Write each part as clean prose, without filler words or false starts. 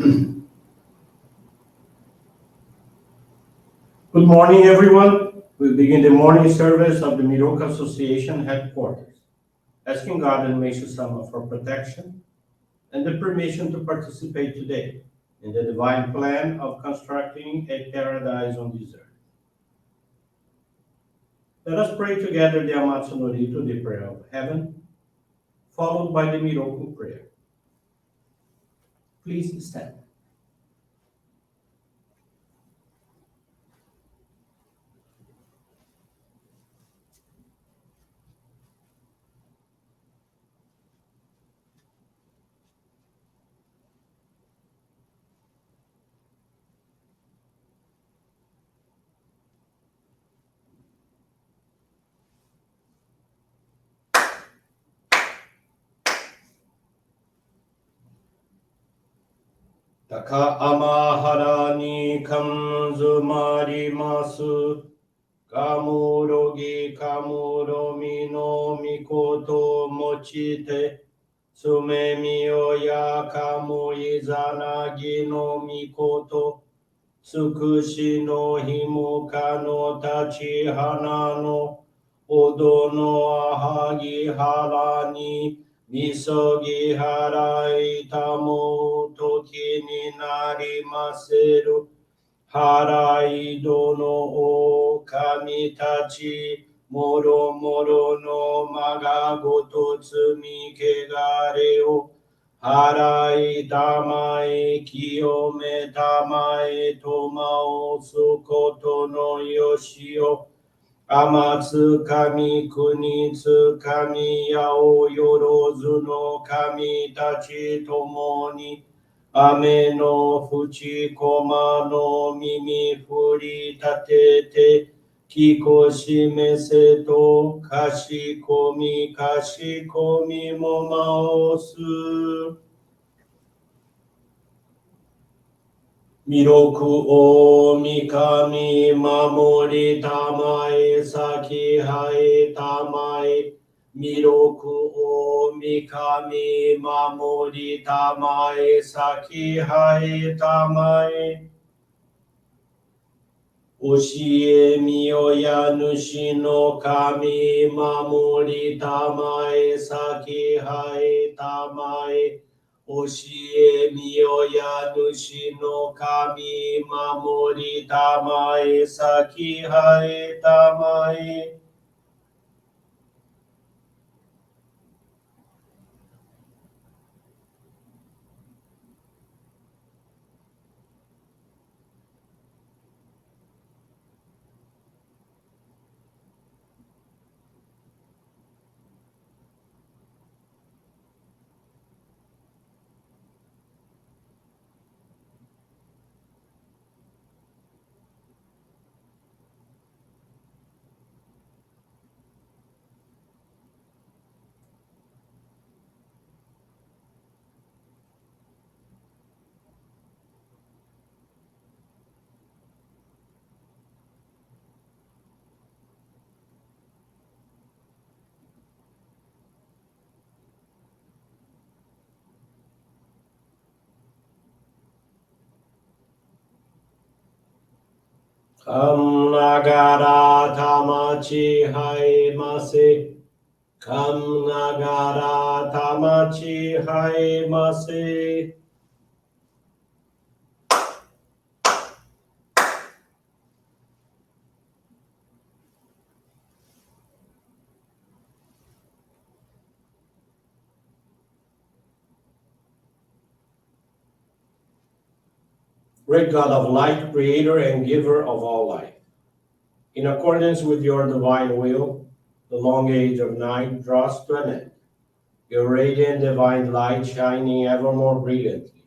Good morning, everyone. We begin the morning service of the Miroku Association headquarters, asking God and Meishu-sama for protection and the permission to participate today in the divine plan of constructing a paradise on this earth. Let us pray together the Amatsu-Norito, the prayer of heaven, followed by the Miroku Prayer. Please stand. Taka amahara ni kanzumarimasu. Kamurogi kamuromi no mikoto mochite. Sumemi oya kamu izanagi no mikoto. Tsukushi no himuka no tachi hana no. Odo no ahagi harani. Misogi harai tamo toki ni narimaseru. Harai dono o kamitachi moro moro no magagoto tsumi kegare o harai tamae kiyome tamae tomao sukoto no yoshio Amatsu kami kunitsu kami yao yorozu no kami tachi tomoni Ame no fuchi koma no mimi furi tatete kiko shime seto kashi komi momaosu Miroku o mikami mamori tamae saki hae tamae Miroku o mikami mamori tamae saki hae tamae Oshie miyoya nushi no kami mamori tamae saki hae tamae Oshie miyoya nushi no kami mamori tamae saki hae tamae Kam nagara tamachi hae mase Kam nagara tamachi hae mase Great God of light, creator and giver of all life. In accordance with your divine will, the long age of night draws to an end. Your radiant divine light, shining ever more brilliantly,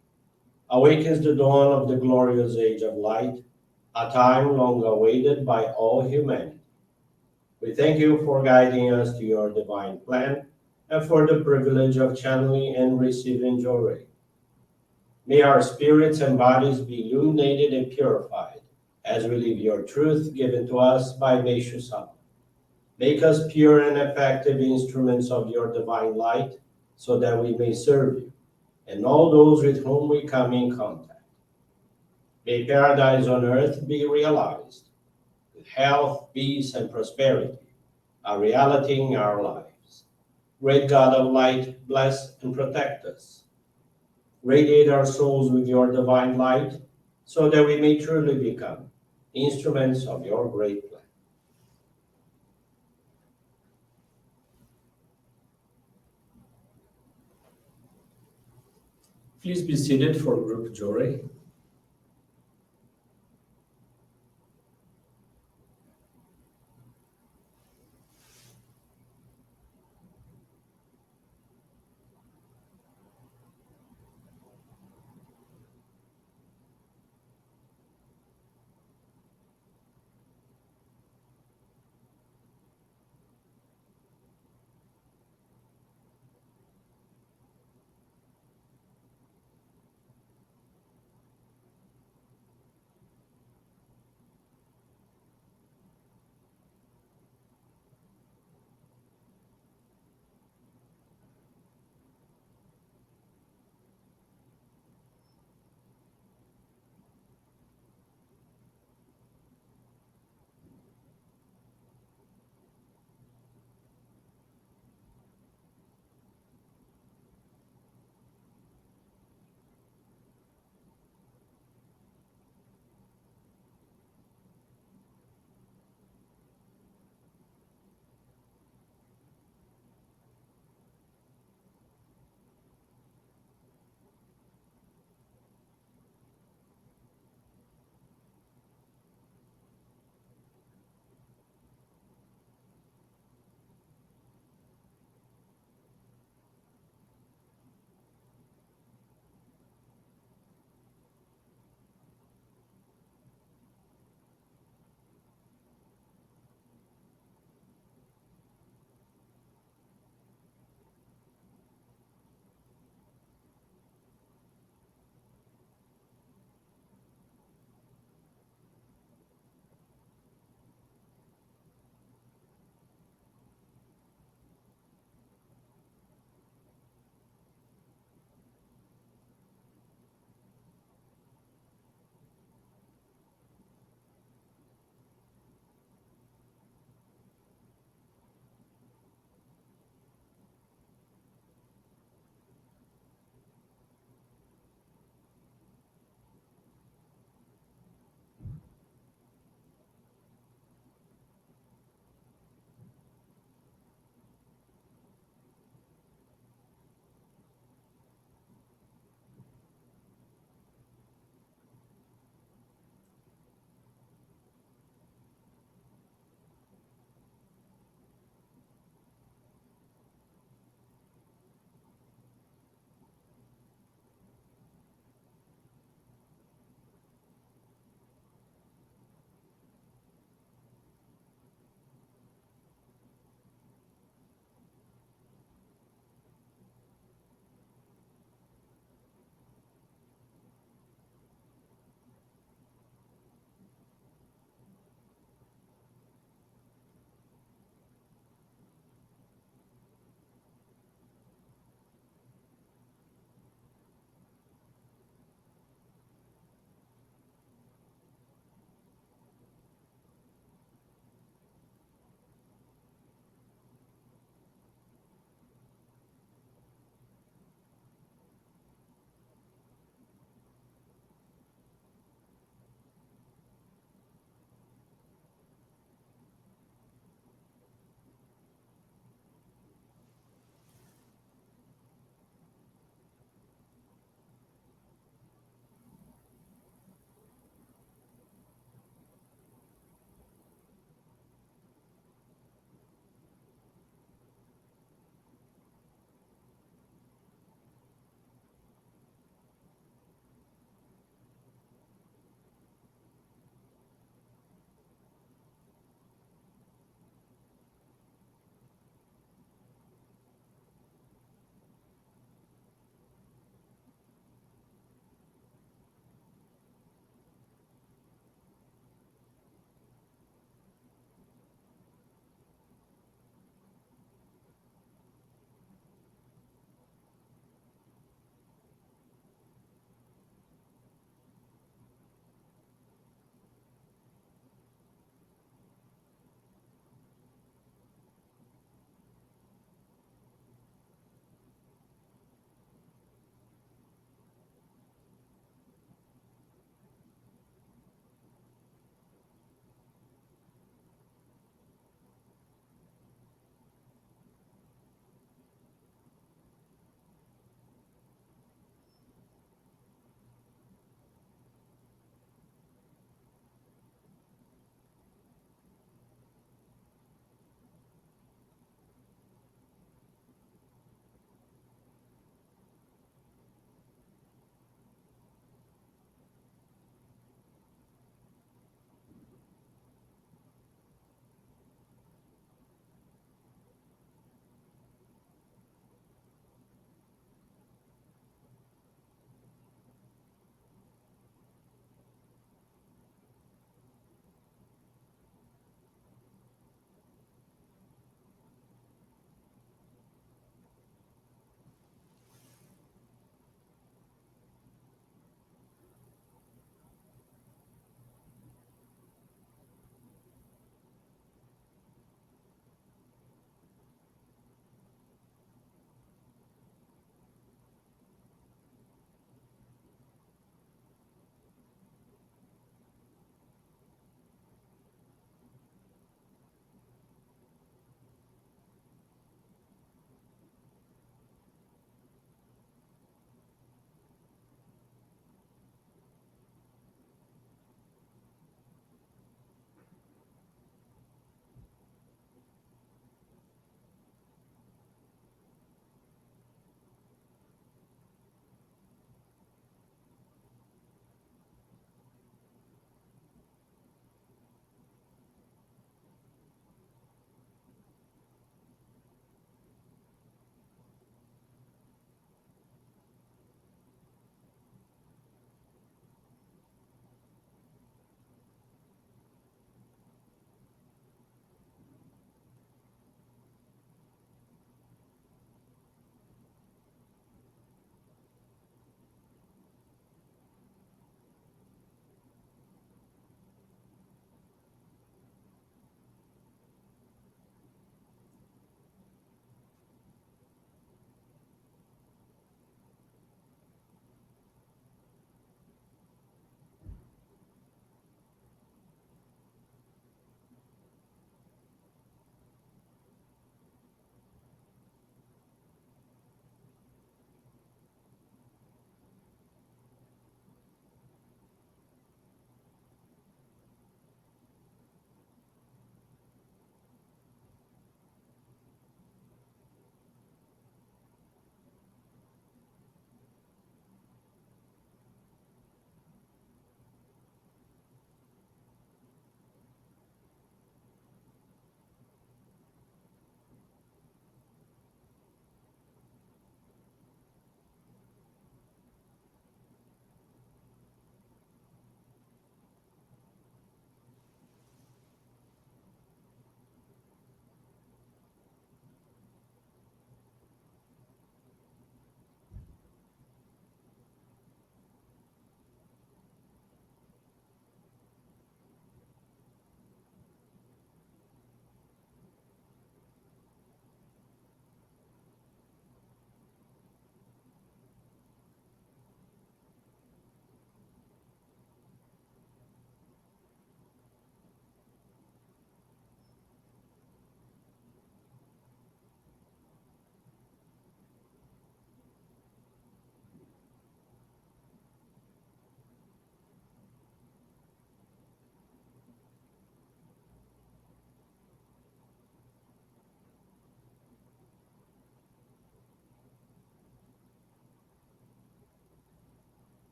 awakens the dawn of the glorious age of light, a time long awaited by all humanity. We thank you for guiding us to your divine plan and for the privilege of channeling and receiving Johrei. May our spirits and bodies be illuminated and purified as we live your truth given to us by Meishu-sama. Make us pure and effective instruments of your divine light so that we may serve you. and all those with whom we come in contact. May paradise on earth be realized, with health, peace, and prosperity, a reality in our lives. Great God of light, bless and protect us. Radiate our souls with your divine light, so that we may truly become instruments of your great plan. Please be seated for group Johrei.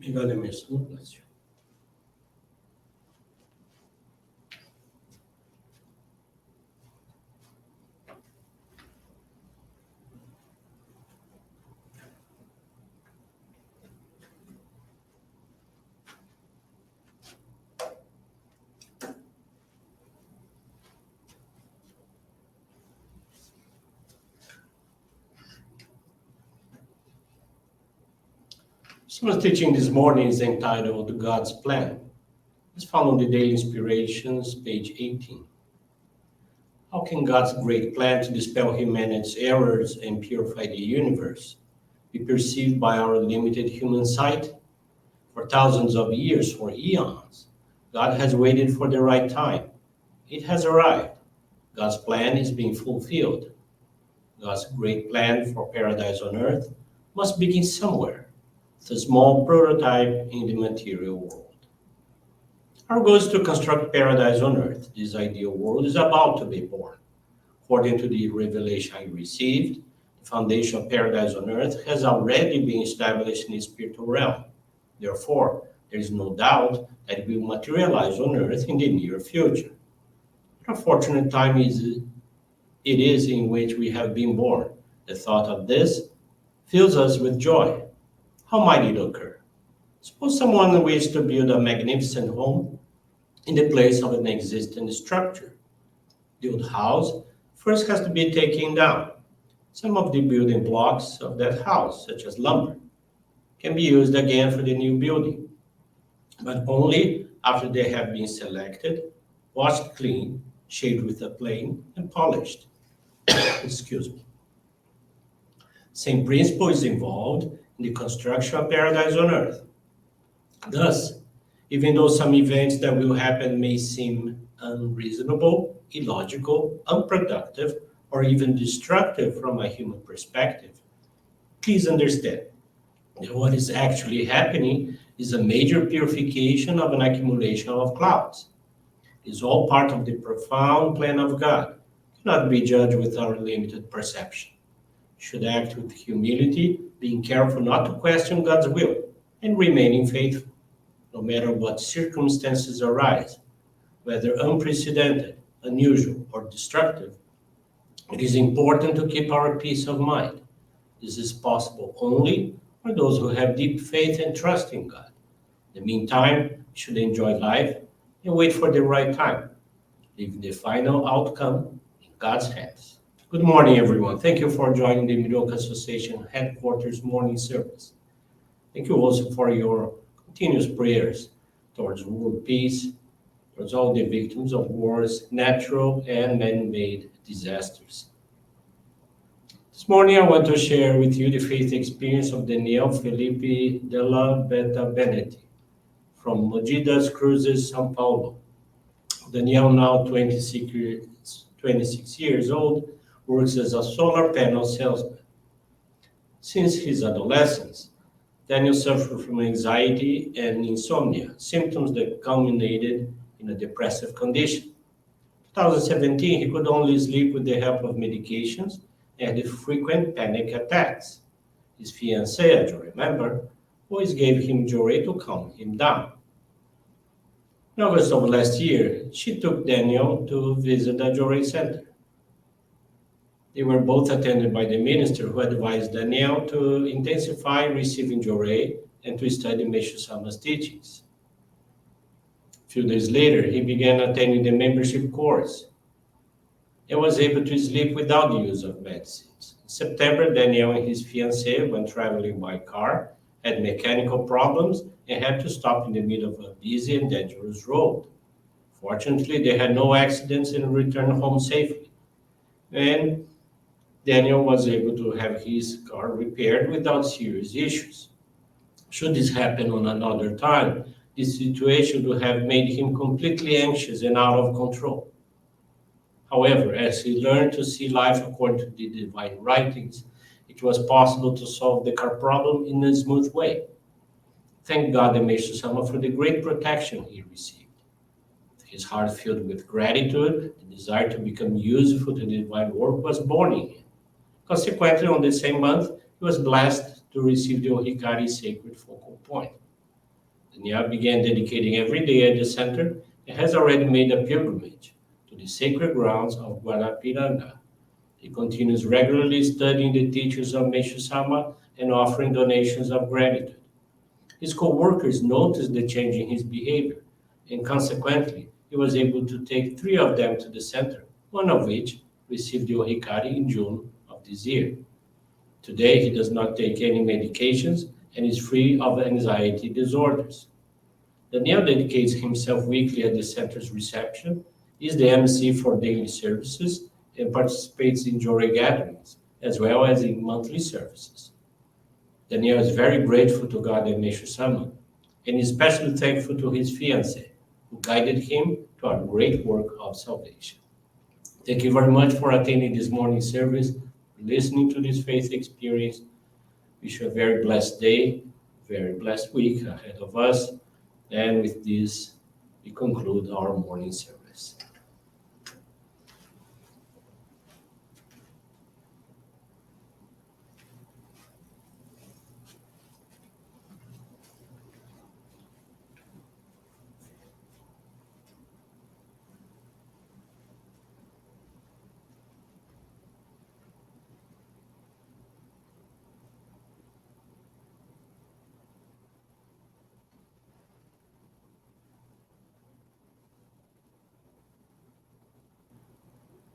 May God and Meishu-sama bless you. Someone's teaching this morning is entitled God's Plan. It's found on the Daily Inspirations, page 18. How can God's great plan to dispel humanity's errors and purify the universe be perceived by our limited human sight? For thousands of years, for eons, God has waited for the right time. It has arrived. God's plan is being fulfilled. God's great plan for paradise on earth must begin somewhere, with a small prototype in the material world. Our goal is to construct paradise on earth. This ideal world is about to be born. According to the revelation I received, the foundation of paradise on earth has already been established in the spiritual realm. Therefore, there is no doubt that it will materialize on earth in the near future. What a fortunate time it is in which we have been born. The thought of this fills us with joy. How might it occur? Suppose someone wishes to build a magnificent home in the place of an existing structure. The old house first has to be taken down. Some of the building blocks of that house, such as lumber, can be used again for the new building, but only after they have been selected, washed clean, shaped with a plane, and polished. Excuse me. Same principle is involved in the construction of paradise on earth. Thus, even though some events that will happen may seem unreasonable, illogical, unproductive, or even destructive from a human perspective, please understand that what is actually happening is a major purification of an accumulation of clouds. It is all part of the profound plan of God, cannot be judged with our limited perception. We should act with humility, being careful not to question God's will, and remaining faithful, no matter what circumstances arise, whether unprecedented, unusual, or destructive. It is important to keep our peace of mind. This is possible only for those who have deep faith and trust in God. In the meantime, we should enjoy life and wait for the right time, leaving the final outcome in God's hands. Good morning, everyone. Thank you for joining the Miroku Association headquarters morning service. Thank you also for your continuous prayers towards world peace, towards all the victims of wars, natural and man-made disasters. This morning, I want to share with you the faith experience of Daniel Felipe della Beta Benetti from Mogidas Cruzes, São Paulo. Daniel, now 26 years old, works as a solar panel salesman. Since his adolescence, Daniel suffered from anxiety and insomnia, symptoms that culminated in a depressive condition. In 2017, he could only sleep with the help of medications and had frequent panic attacks. His fiancée, as you remember, always gave him Johrei to calm him down. In August of last year, she took Daniel to visit the Johrei Center. They were both attended by the minister who advised Daniel to intensify receiving Johrei and to study Meishu-sama's teachings. A few days later, he began attending the membership course and was able to sleep without the use of medicines. In September, Daniel and his fiancée, when traveling by car, had mechanical problems and had to stop in the middle of a busy and dangerous road. Fortunately, they had no accidents and returned home safely. And Daniel was able to have his car repaired without serious issues. Should this happen on another time, this situation would have made him completely anxious and out of control. However, as he learned to see life according to the divine writings, it was possible to solve the car problem in a smooth way. Thank God and Meishu-sama for the great protection he received. His heart filled with gratitude, the desire to become useful to the divine work was born in him. Consequently, on the same month, he was blessed to receive the Ohikari sacred focal point. Daniel began dedicating every day at the center and has already made a pilgrimage to the sacred grounds of Guanapiranga. He continues regularly studying the teachings of Meishu-sama and offering donations of gratitude. His co-workers noticed the change in his behavior, and consequently, he was able to take three of them to the center, one of which received the Ohikari in June of this year. Today, he does not take any medications and is free of anxiety disorders. Daniel dedicates himself weekly at the center's reception, is the MC for daily services, and participates in Johrei gatherings, as well as in monthly services. Daniel is very grateful to God and Meishu-sama, and is especially thankful to his fiancée, who guided him to our great work of salvation. Thank you very much for attending this morning service, listening to this faith experience. Wish you a very blessed day, very blessed week ahead of us. And with this, we conclude our morning service.